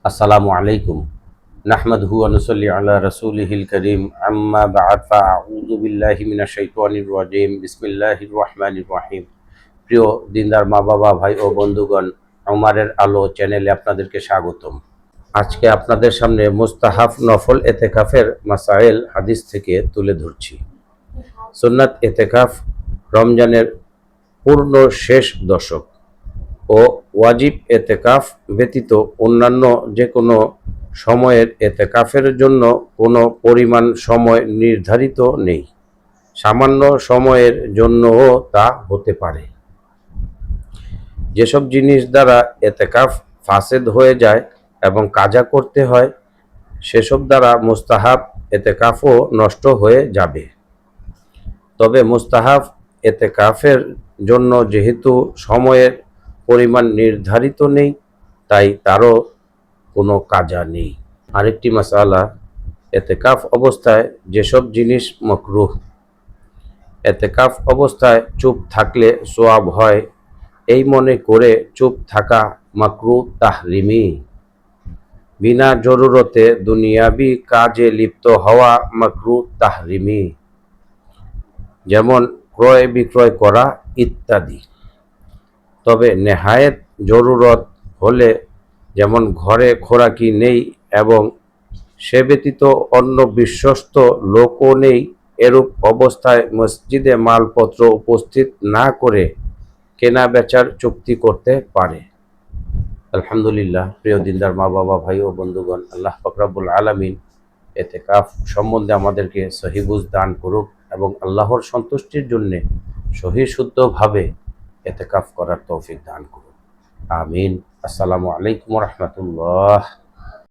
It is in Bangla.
আসসালামু আলাইকুম নাহমাদুহু ওয়া নুসাল্লি আলা রাসূলিহিল কারীম আম্মা বা'দ ফাআউযু বিল্লাহি মিনাশ শাইতানির রাজীম বিসমিল্লাহির রহমানির রহিম। প্রিয় দিনদার মা বাবা ভাই ও বন্ধুগণ, ওমারের আলো চ্যানেলে আপনাদেরকে স্বাগতম। আজকে আপনাদের সামনে মুস্তাহাব নফল এতেকাফের মাসাইল হাদিস থেকে তুলে ধরছি। সুন্নাত এতেকাফ রমজানের পূর্ণ শেষ দশক ও ওয়াজিব এতেকাফ ব্যতীত অন্যান্য যে কোনো সময়ের এতেকাফের জন্য কোনো পরিমাণ সময় নির্ধারিত নেই। সামান্য সময়ের জন্যও তা হতে পারে। যেসব জিনিস দ্বারা এতেকাফ ফাসেদ হয়ে যায় এবং কাজা করতে হয়, সেসব দ্বারা মুস্তাহাব এতেকাফও নষ্ট হয়ে যাবে। তবে মুস্তাহাব এতেকাফের জন্য যেহেতু সময়ের পরিমাণ নির্ধারিত নেই, তাই তারও কোনো কাজা নেই। আরেকটি মাসালা, এতেকাফ অবস্থায় যেসব জিনিস মাকরুহ। এতেকাফ অবস্থায় চুপ থাকলে সোয়াব হয়, এই মনে করে চুপ থাকা মাকরুহ তাহরিমি। বিনা জরুরতে দুনিয়াবি কাজে লিপ্ত হওয়া মাকরুহ তাহরিমি, যেমন ক্রয় বিক্রয় করা ইত্যাদি। তবে নেহায়েত জরুরত হলে, যেমন ঘরে খোরাকি নেই এবং সে ব্যতীত অন্য বিশ্বস্ত লোকও নেই, এরূপ অবস্থায় মসজিদে মালপত্র উপস্থিত না করে কেনা বেচার চুক্তি করতে পারে। আলহামদুলিল্লাহ, প্রিয় দিনদার মা বাবা ভাই ও বন্ধুগণ, আল্লাহ পাক রব্বুল আলামিন এতেকাফ সম্বন্ধে আমাদেরকে সহি বুঝ দান করুক এবং আল্লাহর সন্তুষ্টির জন্যে সহি শুদ্ধভাবে এতেকাফ করার তৌফিক দান করুন। আমিন। আসসালামু আলাইকুম ওয়া রাহমাতুল্লাহ।